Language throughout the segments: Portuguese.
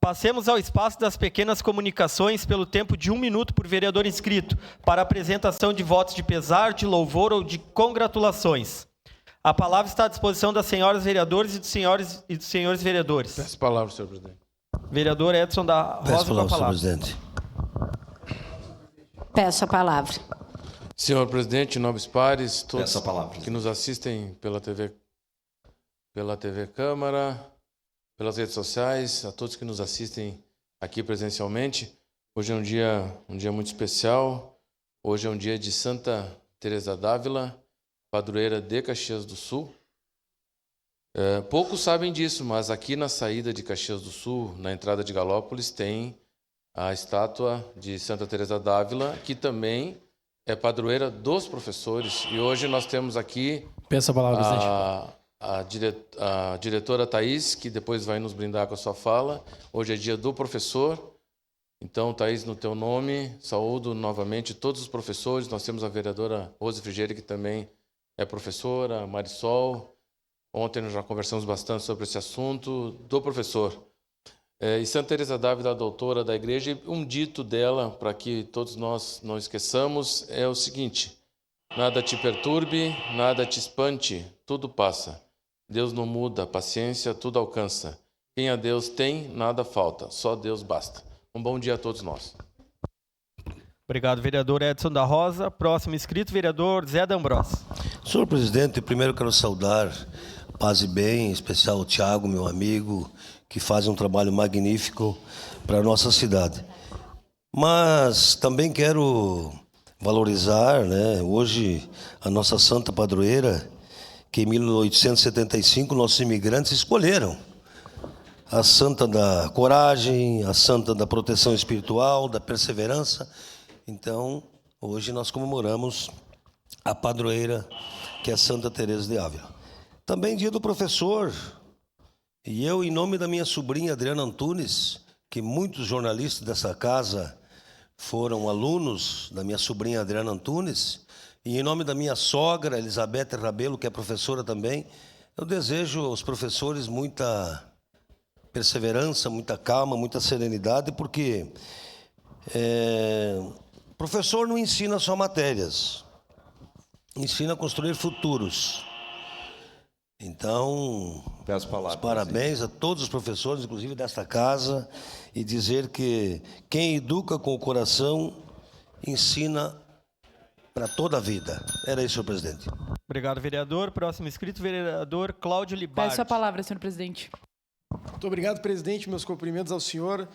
Passemos ao espaço das pequenas comunicações pelo tempo de 1 minuto por vereador inscrito, para apresentação de votos de pesar, de louvor ou de congratulações. A palavra está à disposição das senhoras vereadoras e dos senhores vereadores. Peço a palavra, senhor presidente. Vereador Edson da Rosa, Peço com a palavra. senhor presidente. Peço a palavra. Senhor presidente, nobres pares, todos Peço a palavra. que nos assistem pela TV Câmara, pelas redes sociais, a todos que nos assistem aqui presencialmente. Hoje é um dia muito especial. Hoje é um dia de Santa Teresa d'Ávila, padroeira de Caxias do Sul. Poucos sabem disso, mas aqui na saída de Caxias do Sul, na entrada de Galópolis, tem a estátua de Santa Teresa d'Ávila, que também é padroeira dos professores. E hoje nós temos aqui peço a palavra, presidente. A diretora Thaís, que depois vai nos brindar com a sua fala. Hoje é dia do professor. Então, Thaís, no teu nome, saúdo novamente todos os professores. Nós temos a vereadora Rose Frigieri, que também é professora, a Marisol. Ontem nós já conversamos bastante sobre esse assunto do professor. E Santa Teresa d'Ávila, a doutora da igreja, um dito dela, para que todos nós não esqueçamos, é o seguinte: nada te perturbe, nada te espante, tudo passa. Deus não muda, paciência tudo alcança. Quem a Deus tem, nada falta, só Deus basta. Um bom dia a todos nós. Obrigado, vereador Edson da Rosa. Próximo inscrito, vereador Zé D'Ambrosio. Senhor presidente, primeiro quero saudar, paz e bem, em especial o Tiago, meu amigo, que faz um trabalho magnífico para a nossa cidade. Mas também quero valorizar, hoje a nossa santa padroeira, que em 1875 nossos imigrantes escolheram. A santa da coragem, a santa da proteção espiritual, da perseverança. Então, hoje nós comemoramos a padroeira, que é Santa Teresa de Ávila. Também dia do professor. E eu, em nome da minha sobrinha Adriana Antunes, que muitos jornalistas dessa casa foram alunos da minha sobrinha Adriana Antunes, e em nome da minha sogra, Elizabeth Rabelo, que é professora também, eu desejo aos professores muita perseverança, muita calma, muita serenidade, porque o professor não ensina só matérias, ensina a construir futuros. Então, peço palavras, parabéns a todos os professores, inclusive desta casa, e dizer que quem educa com o coração ensina para toda a vida. Era isso, senhor presidente. Obrigado, vereador. Próximo inscrito, vereador Cláudio Libardi. Peço a palavra, senhor presidente. Muito obrigado, presidente. Meus cumprimentos ao senhor,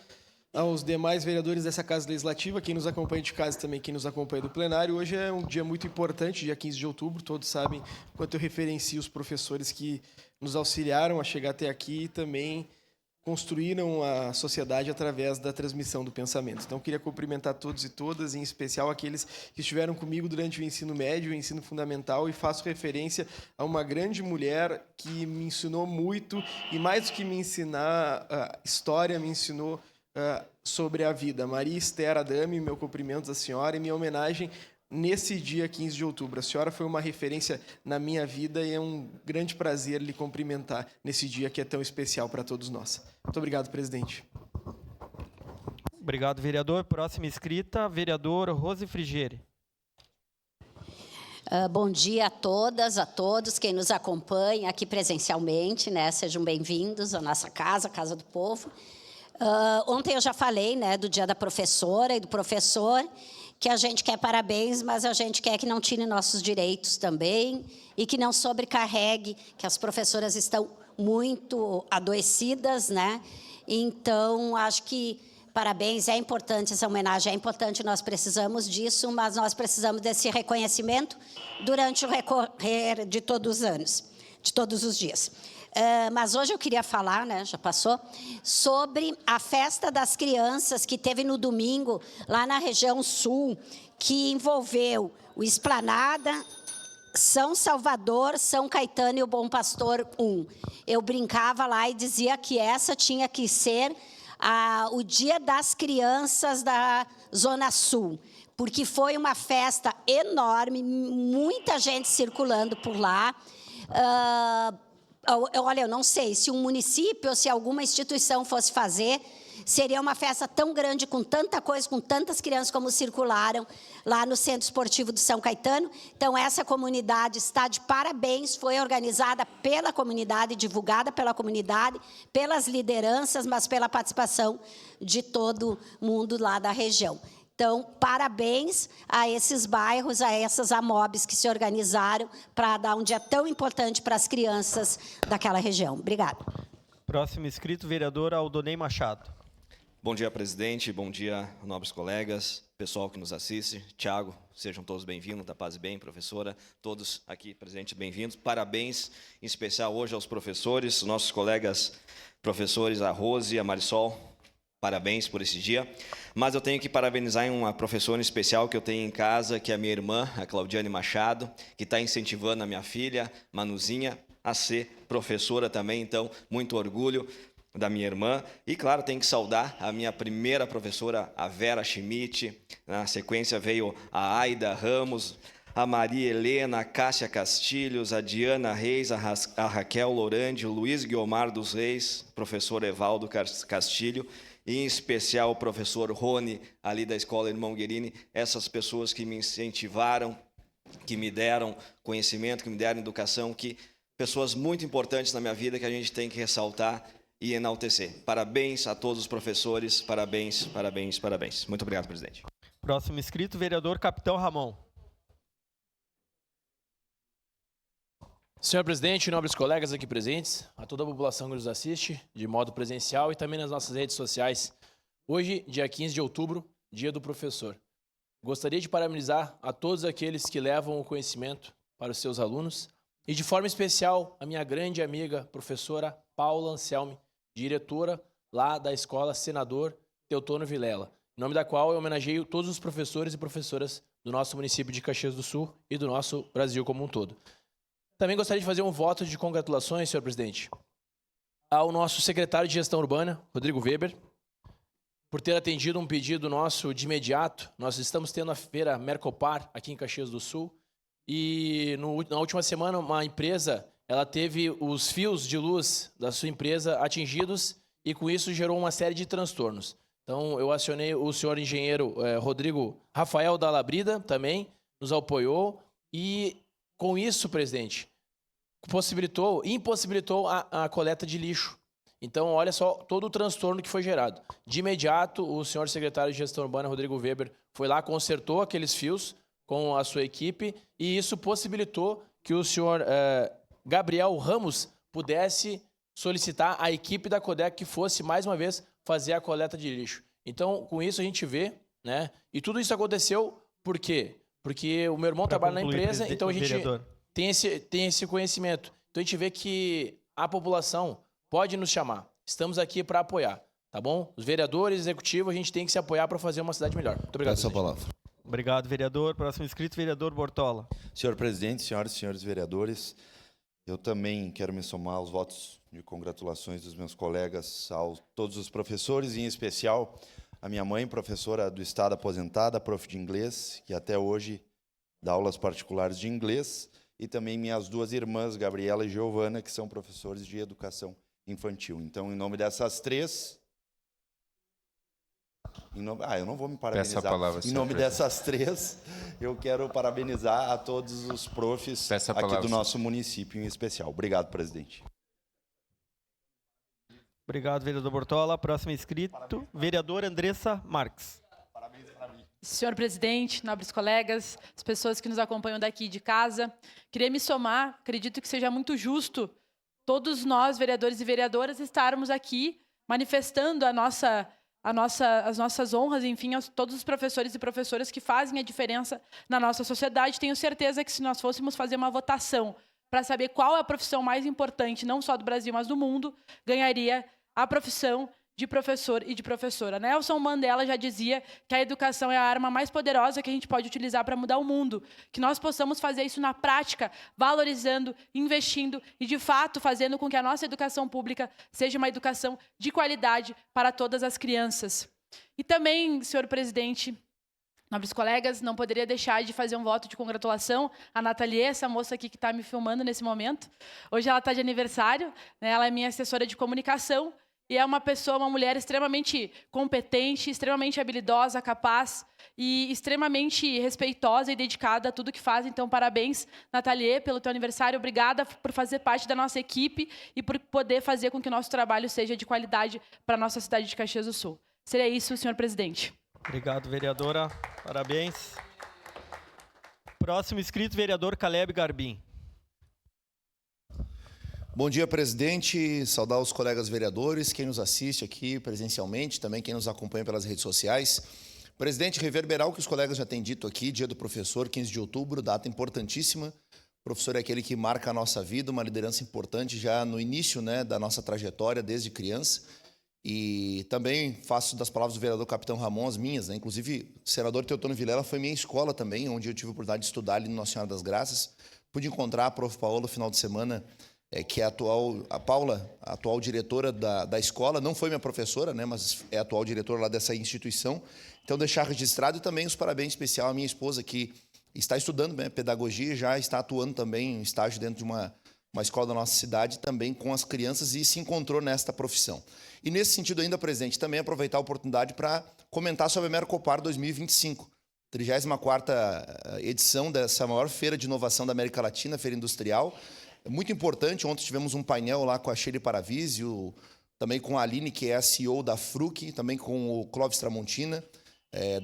aos demais vereadores dessa Casa Legislativa, quem nos acompanha de casa também, quem nos acompanha do plenário. Hoje é um dia muito importante, dia 15 de outubro. Todos sabem quanto eu referencio os professores que nos auxiliaram a chegar até aqui e também construíram a sociedade através da transmissão do pensamento. Então, eu queria cumprimentar todos e todas, em especial aqueles que estiveram comigo durante o ensino médio, o ensino fundamental, e faço referência a uma grande mulher que me ensinou muito, e mais do que me ensinar história, me ensinou sobre a vida. Maria Esther Adame, meu cumprimento à senhora e minha homenagem nesse dia 15 de outubro. A senhora foi uma referência na minha vida e é um grande prazer lhe cumprimentar nesse dia que é tão especial para todos nós. Muito obrigado, presidente. Obrigado, vereador. Próxima inscrita, vereador Rose Frigieri. Bom dia a todas, a todos, quem nos acompanha aqui presencialmente, Sejam bem-vindos à nossa casa, Casa do Povo. Ontem eu já falei, do Dia da Professora e do Professor, que a gente quer parabéns, mas a gente quer que não tire nossos direitos também e que não sobrecarregue, que as professoras estão muito adoecidas, Então, acho que parabéns, é importante essa homenagem, é importante, nós precisamos disso, mas nós precisamos desse reconhecimento durante o recorrer de todos os anos, de todos os dias. Mas hoje eu queria falar, já passou, sobre a festa das crianças que teve no domingo, lá na região sul, que envolveu o Esplanada, São Salvador, São Caetano e o Bom Pastor 1. Eu brincava lá e dizia que essa tinha que ser o Dia das Crianças da Zona Sul, porque foi uma festa enorme, muita gente circulando por lá. Olha, eu não sei se um município ou se alguma instituição fosse fazer, seria uma festa tão grande, com tanta coisa, com tantas crianças como circularam lá no Centro Esportivo do São Caetano. Então, essa comunidade está de parabéns, foi organizada pela comunidade, divulgada pela comunidade, pelas lideranças, mas pela participação de todo mundo lá da região. Então, parabéns a esses bairros, a essas AMOBs que se organizaram para dar um dia tão importante para as crianças daquela região. Obrigada. Próximo inscrito, vereador Aldonei Machado. Bom dia, presidente. Bom dia, nobres colegas, pessoal que nos assiste. Tiago, sejam todos bem-vindos, da Paz e Bem, professora, todos aqui presentes, bem-vindos. Parabéns, em especial hoje aos professores, nossos colegas professores, a Rose e a Marisol. Parabéns por esse dia. Mas eu tenho que parabenizar uma professora especial que eu tenho em casa, que é a minha irmã, a Claudiane Machado, que está incentivando a minha filha, Manuzinha, a ser professora também. Então, muito orgulho da minha irmã. E, claro, tenho que saudar a minha primeira professora, a Vera Schmidt. Na sequência veio a Aida Ramos, a Maria Helena, a Cássia Castilhos, a Diana Reis, a Raquel Lorandi, o Luiz Guiomar dos Reis, professor Evaldo Castilho, e em especial o professor Rony, ali da Escola Irmão Guerini, essas pessoas que me incentivaram, que me deram conhecimento, que me deram educação, pessoas muito importantes na minha vida que a gente tem que ressaltar e enaltecer. Parabéns a todos os professores, parabéns, parabéns, parabéns. Muito obrigado, presidente. Próximo inscrito, vereador Capitão Ramon. Senhor presidente, nobres colegas aqui presentes, a toda a população que nos assiste, de modo presencial e também nas nossas redes sociais. Hoje, dia 15 de outubro, dia do professor. Gostaria de parabenizar a todos aqueles que levam o conhecimento para os seus alunos e, de forma especial, a minha grande amiga, professora Paula Anselmi, diretora lá da Escola Senador Teutônio Vilela, em nome da qual eu homenageio todos os professores e professoras do nosso município de Caxias do Sul e do nosso Brasil como um todo. Também gostaria de fazer um voto de congratulações, senhor presidente, ao nosso secretário de Gestão Urbana, Rodrigo Weber, por ter atendido um pedido nosso de imediato. Nós estamos tendo a feira Mercopar aqui em Caxias do Sul e na última semana uma empresa ela teve os fios de luz da sua empresa atingidos e com isso gerou uma série de transtornos. Então eu acionei o senhor engenheiro Rodrigo Rafael da Labrida também, nos apoiou e com isso, presidente, impossibilitou a coleta de lixo. Então, olha só todo o transtorno que foi gerado. De imediato, o senhor secretário de Gestão Urbana, Rodrigo Weber, foi lá, consertou aqueles fios com a sua equipe e isso possibilitou que o senhor Gabriel Ramos pudesse solicitar à equipe da Codec que fosse, mais uma vez, fazer a coleta de lixo. Então, com isso a gente vê, né? E tudo isso aconteceu por quê? Porque o meu irmão trabalha na empresa, então a gente tem esse conhecimento. Então a gente vê que a população pode nos chamar. Estamos aqui para apoiar, tá bom? Os vereadores, executivos, a gente tem que se apoiar para fazer uma cidade melhor. Muito obrigado. Essa palavra. Obrigado, vereador. Próximo inscrito, vereador Bortola. Senhor presidente, senhoras e senhores vereadores, eu também quero me somar aos votos de congratulações dos meus colegas, a todos os professores, e em especial a minha mãe, professora do Estado aposentada, prof de inglês, que até hoje dá aulas particulares de inglês, e também minhas duas irmãs, Gabriela e Giovana, que são professores de educação infantil. Então, em nome dessas três... eu não vou me parabenizar. Em nome dessas três, eu quero parabenizar a todos os profs aqui do nosso município em especial. Obrigado, presidente. Obrigado, vereador Bortola. Próximo inscrito, vereador Andressa Marques. Parabéns para mim. Senhor presidente, nobres colegas, as pessoas que nos acompanham daqui de casa, queria me somar, acredito que seja muito justo todos nós, vereadores e vereadoras, estarmos aqui manifestando as nossas honras, enfim, a todos os professores e professoras que fazem a diferença na nossa sociedade. Tenho certeza que se nós fôssemos fazer uma votação para saber qual é a profissão mais importante, não só do Brasil, mas do mundo, ganharia a profissão de professor e de professora. Nelson Mandela já dizia que a educação é a arma mais poderosa que a gente pode utilizar para mudar o mundo. Que nós possamos fazer isso na prática, valorizando, investindo e, de fato, fazendo com que a nossa educação pública seja uma educação de qualidade para todas as crianças. E também, senhor presidente, nobres colegas, não poderia deixar de fazer um voto de congratulação à Nathalie, essa moça aqui que está me filmando nesse momento. Hoje ela está de aniversário, né? Ela é minha assessora de comunicação. e é uma pessoa, uma mulher extremamente competente, extremamente habilidosa, capaz e extremamente respeitosa e dedicada a tudo que faz. Então, parabéns, Nathalie, pelo teu aniversário. Obrigada por fazer parte da nossa equipe e por poder fazer com que o nosso trabalho seja de qualidade para a nossa cidade de Caxias do Sul. Seria isso, senhor presidente. Obrigado, vereadora. Parabéns. Próximo inscrito, vereador Caleb Garbim. Bom dia, presidente. Saudar os colegas vereadores, quem nos assiste aqui presencialmente, também quem nos acompanha pelas redes sociais. Presidente, reverberar o que os colegas já têm dito aqui, dia do professor, 15 de outubro, data importantíssima. O professor é aquele que marca a nossa vida, uma liderança importante já no início, né, da nossa trajetória, desde criança. E também faço das palavras do vereador Capitão Ramon as minhas, né? Inclusive, o senador Teotônio Vilela foi minha escola também, onde eu tive a oportunidade de estudar ali no Nossa Senhora das Graças. Pude encontrar a prof. Paola no final de semana, que é a Paula, a atual diretora da escola, não foi minha professora, né, mas é a atual diretora lá dessa instituição. Então, deixar registrado e também os parabéns especial à minha esposa, que está estudando, né, pedagogia e já está atuando também em estágio dentro de uma escola da nossa cidade, também com as crianças, e se encontrou nesta profissão. E nesse sentido ainda, presidente, também aproveitar a oportunidade para comentar sobre a Mercopar 2025, 34ª edição dessa maior feira de inovação da América Latina, feira industrial. É muito importante. Ontem tivemos um painel lá com a Shirley Paravisio, também com a Aline, que é a CEO da Fruc, também com o Clóvis Tramontina,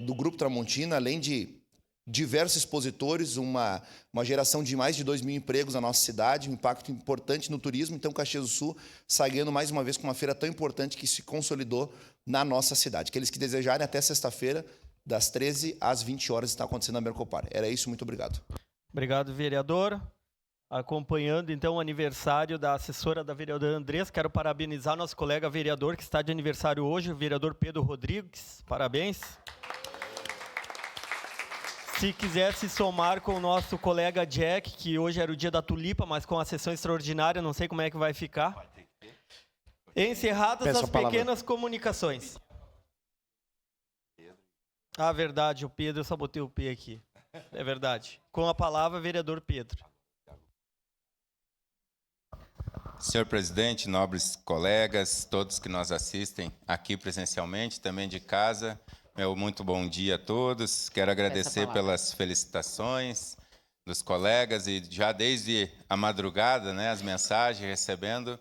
do Grupo Tramontina, além de diversos expositores, uma geração de mais de 2.000 empregos na nossa cidade, um impacto importante no turismo. Então, Caxias do Sul sai ganhando mais uma vez com uma feira tão importante que se consolidou na nossa cidade. Aqueles que desejarem, até sexta-feira, das 13 às 20 horas, está acontecendo a Mercopar. Era isso, muito obrigado. Obrigado, vereador. Acompanhando, então, o aniversário da assessora da vereadora Andressa, quero parabenizar nosso colega vereador que está de aniversário hoje, o vereador Pedro Rodrigues. Parabéns. Se quiser se somar com o nosso colega Jack, que hoje era o dia da tulipa, mas com a sessão extraordinária, não sei como é que vai ficar. Encerradas as pequenas comunicações. Ah, verdade, o Pedro, eu só botei o P aqui. É verdade. Com a palavra, vereador Pedro. Senhor presidente, nobres colegas, todos que nos assistem aqui presencialmente, também de casa, meu muito bom dia a todos. Quero agradecer pelas felicitações dos colegas e já desde a madrugada, né, as mensagens recebendo.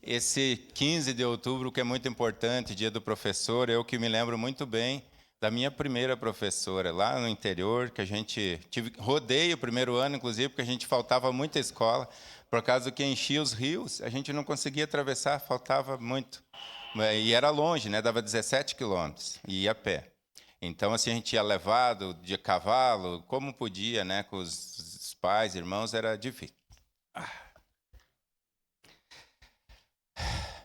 Esse 15 de outubro, que é muito importante, dia do professor, eu que me lembro muito bem da minha primeira professora lá no interior, que a gente rodei o primeiro ano, inclusive, porque a gente faltava muita escola, por causa que enchia os rios, a gente não conseguia atravessar, faltava muito. E era longe, né? Dava 17 quilômetros, e ia a pé. Então, assim, a gente ia levado de cavalo, como podia, né? Com os pais, irmãos, era difícil.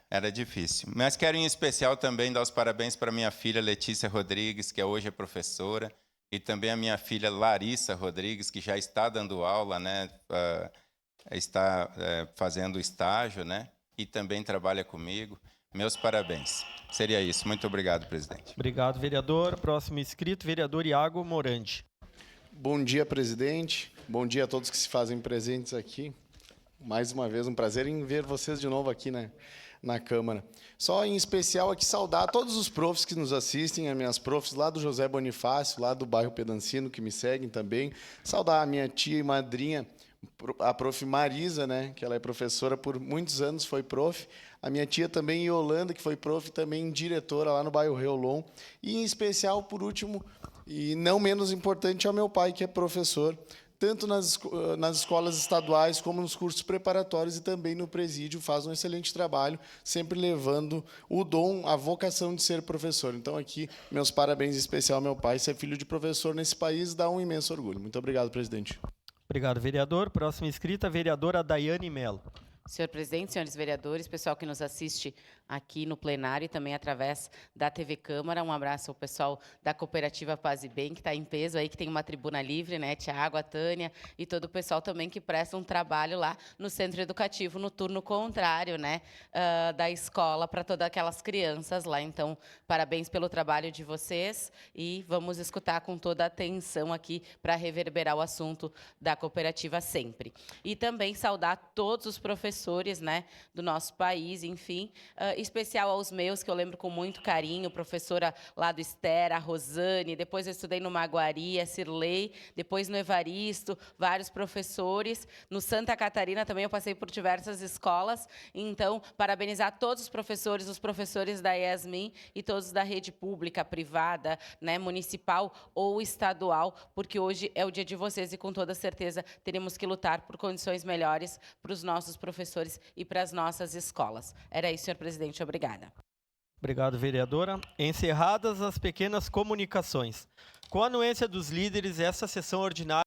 Era difícil. Mas quero, em especial, também dar os parabéns para minha filha Letícia Rodrigues, que hoje é professora, e também a minha filha Larissa Rodrigues, que já está dando aula, né? Está fazendo estágio, né? E também trabalha comigo. Meus parabéns. Seria isso. Muito obrigado, presidente. Obrigado, vereador. Próximo inscrito, vereador Iago Morandi. Bom dia, presidente. Bom dia a todos que se fazem presentes aqui. Mais uma vez, um prazer em ver vocês de novo aqui na Câmara. Só em especial aqui saudar todos os profs que nos assistem, as minhas profs lá do José Bonifácio, lá do bairro Pedancino, que me seguem também. Saudar a minha tia e madrinha, a prof. Marisa, né, que ela é professora por muitos anos, foi prof. A minha tia também, Yolanda, que foi prof, também diretora lá no bairro Reolon. E, em especial, por último, e não menos importante, ao meu pai, que é professor, tanto nas escolas estaduais como nos cursos preparatórios e também no presídio, faz um excelente trabalho, sempre levando o dom, a vocação de ser professor. Então, aqui, meus parabéns em especial ao meu pai. Ser filho de professor nesse país dá um imenso orgulho. Muito obrigado, presidente. Obrigado, vereador. Próxima inscrita, a vereadora Daiane Mello. Senhor presidente, senhores vereadores, pessoal que nos assiste aqui no plenário e também através da TV Câmara, um abraço ao pessoal da Cooperativa Paz e Bem, que está em peso aí, que tem uma tribuna livre, né, Tiago, a Tânia e todo o pessoal também que presta um trabalho lá no Centro Educativo, no turno contrário, né, da escola para todas aquelas crianças lá. Então, parabéns pelo trabalho de vocês e vamos escutar com toda a atenção aqui para reverberar o assunto da cooperativa sempre. E também saudar todos os professores professores, né, do nosso país, enfim. Especial aos meus, que eu lembro com muito carinho, professora lá do Esther, a Rosane, depois eu estudei no Maguari, a Cirlei, depois no Evaristo, vários professores. No Santa Catarina também eu passei por diversas escolas. Então, parabenizar todos os professores da Yasmin e todos da rede pública, privada, né, municipal ou estadual, porque hoje é o dia de vocês e com toda certeza teremos que lutar por condições melhores para os nossos professores e para as nossas escolas. Era isso, senhor presidente. Obrigada. Obrigado, vereadora. Encerradas as pequenas comunicações. Com a anuência dos líderes, essa sessão ordinária